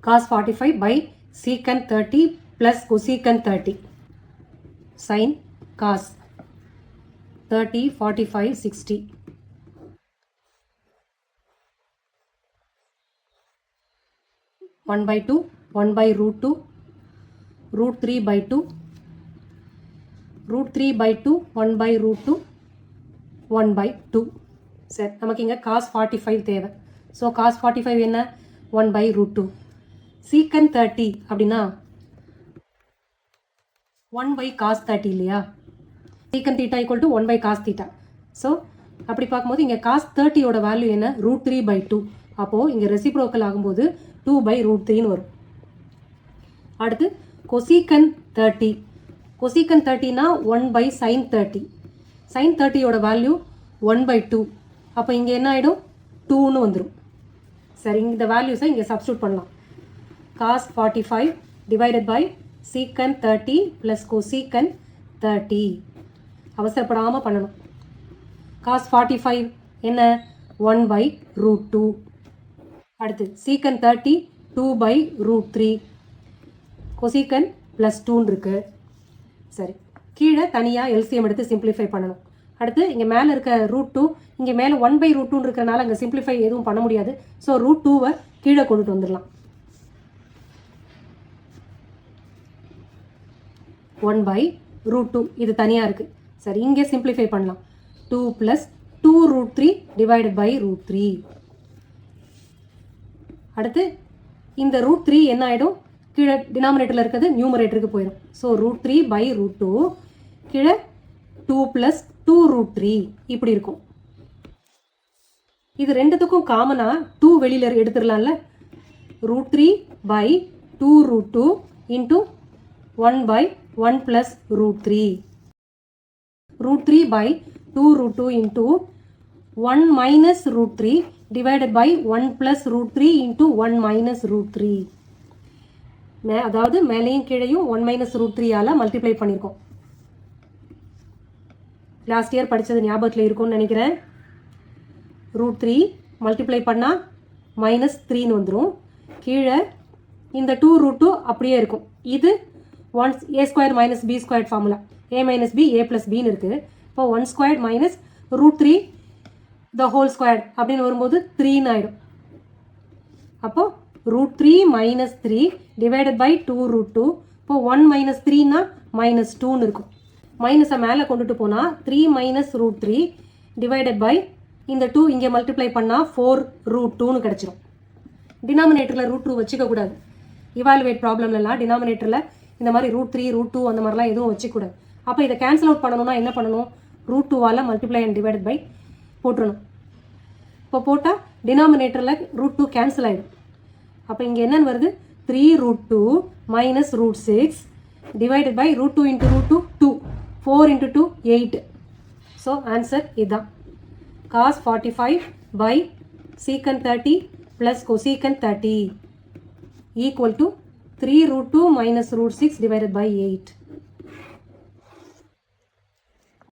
cos 45 by secant 30 plus cosecant 30. Sin cos 30, 45, 60. One by 2, 1 by root 2, root 3 by 2, root 3 by 2, 1 by root 2, 1 by 2. சரி, நமக்கு இங்கே cos 45 தேவை. So cos 45 என்ன? 1 by root 2. secant 30 அப்படின்னா 1 by cos 30 இல்லையா? secant theta equal to 1 by cos theta. So அப்படி பார்க்கும்போது இங்கே cos 30யோட வேல்யூ என்ன? root 3 by 2. அப்போது இங்கே ரெசிப்ரோக்கல் ஆகும்போது 2 by root 3ன்னு வரும். அடுத்து cosecant 30. cosecant 30னா 1 by sin 30. sin 30யோட வேல்யூ 1 by 2. அப்போ இங்கே என்ன ஆகிடும்? 2ன்னு வந்துடும். சரி, இந்த வேல்யூஸை இங்கே சப்ஸ்டியூட் பண்ணலாம். cos 45 divided by secant 30 plus cosecant 30. அவசரப்படாமல் பண்ணணும். cos 45 என்ன? 1 by root 2. அடுத்து secant 30 2 by root 3. cosecant plus 2 இருக்கு. சரி, கீழே தனியாக எல்சிஎம் எடுத்து சிம்பிளிஃபை பண்ணணும். அடுத்து இங்கே மேலே இருக்க ரூட் 2, இங்கே மேலே 1 by root 2 இருக்கிறனால அங்கே சிம்பிளிஃபை எதுவும் பண்ண முடியாது. ஸோ ரூட் 2வை கீழே கொண்டுட்டு வந்துடலாம். 1 by root 2 இது தனியாக இருக்குது. சரி, இங்கே சிம்பிளிஃபை பண்ணலாம். 2 plus 2 root 3 divided by root 3. அடுத்து இந்த ரூட் 3 என்ன ஆகிடும்? கீழே டினாமினேட்டரில் இருக்கிறது நியூமரேட்டருக்கு போயிடும். ஸோ root 3 by root 2 கீழே 2 plus 2 root 3 இப்படி இருக்கும். இது ரெண்டுத்துக்கும் காமனாக 2 வெளியில் எடுத்துடலாம்ல. root 3 by 2 root 2 into 1 by 1 plus root 3. root 3 by 2 root 2 into 1 minus root 3 divided by 1 plus root 3 into 1 minus root 3. அதாவது மேலேயும் கீழையும் 1 minus root 3ஆல் மல்டிப்ளை பண்ணியிருக்கோம். லாஸ்ட் இயர் படித்தது ஞாபகத்தில் இருக்கும்னு நினைக்கிறேன். ரூட் 3 மல்டிப்ளை பண்ணால் -3ன்னு வந்துடும். கீழே இந்த 2 root 2 அப்படியே இருக்கும். இது a square minus b squared formula. a minus b a plus bன்னு இருக்குது. இப்போ 1 squared minus root 3 the whole squared அப்படின்னு வரும்போது 3ன்னு ஆகிடும். அப்போது root 3 minus 3 divided by 2 root 2. இப்போ 1 minus 3னா -2ன்னு இருக்கும். மைனஸை மேலே கொண்டுட்டு போனால் 3 minus root 3 divided by இந்த 2 இங்கே மல்டிப்ளை பண்ணால் 4 root 2ன்னு கிடச்சிரும். டினாமினேட்டரில் root 2 வச்சுக்கக்கூடாது. இவாலுவேட் ப்ராப்ளம்லாம் டினாமினேட்டரில் இந்த மாதிரி root 3 root 2 அந்த மாதிரிலாம் எதுவும் வச்சுக்கூடாது. அப்போ இதை கேன்சல் அவுட் பண்ணணும்னா என்ன பண்ணணும்? root 2ஆல் மல்டிப்ளை அண்ட் டிவைடட் பை போட்டுருணும். இப்போ போட்டால் டினாமினேட்டரில் root 2 கேன்சல் ஆகிடும். அப்போ இங்கே என்னென்னு வருது? 3 root 2 minus root 6 divided by root 2 into root 2 2. 4 into 2 8. So answer இதுதான். cos 45 by secant 30 plus cosecant 30 equal to 3 root 2 minus root 6 divided by 8.